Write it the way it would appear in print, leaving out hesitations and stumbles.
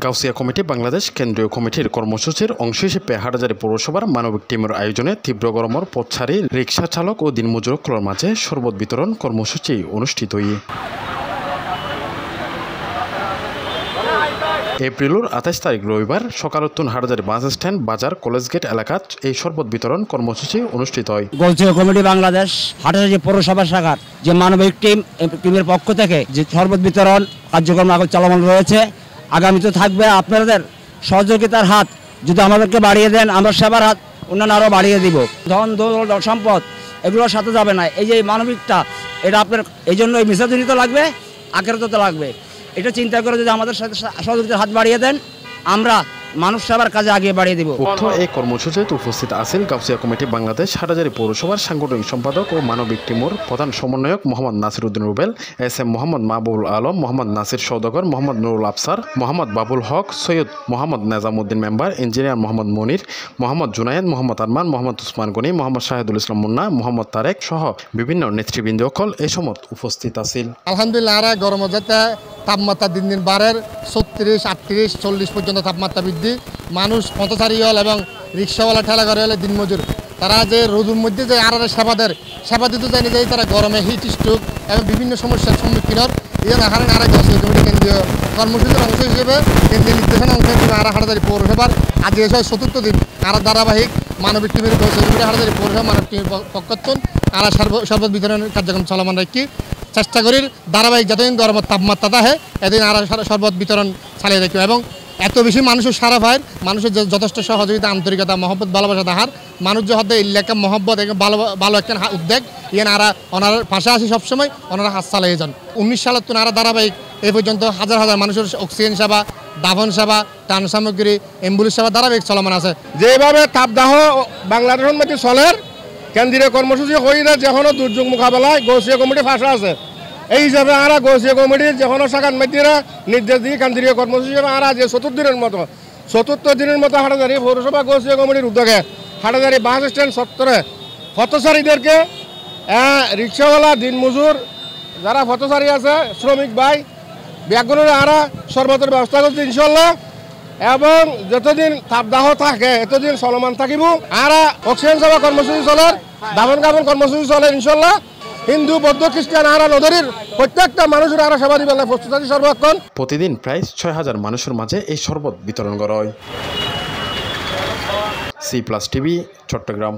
Gausia committee Bangladesh কেন্দ্রীয় কমিটির কর্মসূচির অংশ হিসেবে হাটহাজারী পৌরসভার মানবিক টিমের আয়োজনে তীব্র গরমের পথচারী রিক্সা চালক ও দিনমজুরকলর মাঝে শরবত বিতরণ কর্মসূচি অনুষ্ঠিত হয়। এপ্রিলের 28 তারিখ রবিবার সকালতুন হাটহাজারী বাস স্ট্যান্ড বাজার কলেজ গেট এলাকাত এই শরবত বিতরণ কর্মসূচি অনুষ্ঠিত হয়। গাউসিয়া কমিটি বাংলাদেশ হাটহাজারী পৌরসভা শাখার যে মানবিক টিমের পক্ষ থেকে যে শরবত বিতরণ কার্যক্রম চলমান রয়েছে, আগামীতে থাকবে। আপনাদের সহযোগিতার হাত যদি আমাদেরকে বাড়িয়ে দেন, আমরা সেবার হাত অন্যান্য আরও বাড়িয়ে দিব। ধন দৌলত সম্পদ এগুলোর সাথে যাবে না। এই যে মানবিকটা, এটা আপনার এই জন্য এই মিশাজনিত লাগবে, আখেরাতে লাগবে। এটা চিন্তা করে যদি আমাদের সাথে সহযোগিতার হাত বাড়িয়ে দেন, আমরা মানুষ সেবার কাজে আগিয়ে বাড়িয়ে দিব। উক্ত এই কর্মসূচিতে উপস্থিত আছেন গাউসিয়া কমিটি বাংলাদেশ হাটহাজারী পৌরসভার সাংগঠনিক সম্পাদক ও মানবিক টিমের প্রধান সমন্বয়ক মোহাম্মদ নাসির উদ্দিন রুবেল, এস.এম. মোহাম্মদ মাহবুবুল আলম, মোহাম্মদ নাসির সওদাগর, মোহাম্মদ নুরুল আফসার, মোহাম্মদ বাবুল হক, সৈয়দ মোহাম্মদ নেজামুদ্দিন মেম্বার, ইঞ্জিনিয়ার মোহাম্মদ মনির, মোহাম্মদ জুনায়েদ, মোহাম্মদ আরমান, মোহাম্মদ উসমান গনি, মোহাম্মদ শাহিদুল ইসলাম মুন্না, মোহাম্মদ তারেক সহ বিভিন্ন নেতৃবৃন্দ এই সময় উপস্থিত আছেন। আলহামদুলিল্লাহ, গরম যাতে তাপমাত্রা দিন দিন বাড়ের 36, 38, 40 পর্যন্ত তাপমাত্রা বৃদ্ধি। মানুষ পথচারী হল এবং রিক্সাওয়ালা ঠেলাগাড়ি হলে দিনমজুর, তারা যে রোদের মধ্যে যে আর সেবা দিতে চায়নি, যে তারা গরমে হিট স্ট্রোক এবং বিভিন্ন সমস্যার সম্মুখীন হন। এই জন্য হারান আর গাউসিয়া কমিটি কেন্দ্রীয় কর্মসূচির অংশ হিসেবে কেন্দ্রীয় নির্দেশনা অংশ হিসেবে আর হাটহাজারী পৌরসভার আজ এসব 4র্থ দিন আর ধারাবাহিক মানবিক টিমের গাউসিয়া কমিটি হাটহাজারী পৌরসভা মানবিক টিমের পক্ষত্বন আর শরবত বিতরণের কার্যক্রম চলমান রাখি চেষ্টা করি। ধারাবাহিক যতদিন গরমের তাপমাত্রা থাকে এদিন আর শরবত বিতরণ চালিয়ে রাখি এবং এত বেশি মানুষের সারা পায়, মানুষের যথেষ্ট সহযোগিতা, আন্তরিকতা, মহব্বত, ভালোবাসা তাহার মানুষ যে হতে ইল্লাকা মহব্বত ভালো একটা উদ্যোগ ইয়েন আর ওনার পাশাপাশি সবসময় ওনারা হাত চালিয়ে যান। 19 সালের তো আর ধারাবাহিক এই পর্যন্ত হাজার হাজার মানুষের অক্সিজেন সেবা, দাফন সেবা, ত্রাণ সামগ্রী, অ্যাম্বুলেন্স সেবা ধারাবাহিক চলমান আছে। যেভাবে তাপদাহ বাংলাদেশের মধ্যে চলের কেন্দ্রীয় কর্মসূচি হয়ে যখন দুর্যোগ মোকাবেলায় গাউসিয়া কমিটি ফাঁসা আছে, এই হিসাবে আমরা গাউসিয়া কমিটির যখন শাখার মধ্যে নির্দেশ দিই কেন্দ্রীয় কর্মসূচি আমরা যে 4র্থ দিনের মতো হাটহাজারী পৌরসভা গাউসিয়া কমিটির উদ্যোগে হাটহাজারী বাস স্ট্যান্ড চত্বরে পথচারীদেরকে, রিক্সাওয়ালা, দিনমজুর যারা পথচারী আছে, শ্রমিক ভাই ব্যাগগুলোর আমরা শরবতের ব্যবস্থা করছি ইনশাল্লাহ। এবং যতদিন তাপদাহ থাকে এতদিন চলমান থাকিব। আর অক্সিজেন সেবা কর্মসূচি চলে, দাফন কাফন কর্মসূচি চলে ইনশাল্লাহ। হিন্দু, বৌদ্ধ, খ্রিস্টান আর নদীর প্রত্যেকটা মানুষের আর সেবা দিবেন প্রস্তুত আছে সর্বক্ষণ। প্রতিদিন প্রায় 6000 মানুষের মাঝে এই শরবত বিতরণ করা হয়। C+ TV, Chittagong.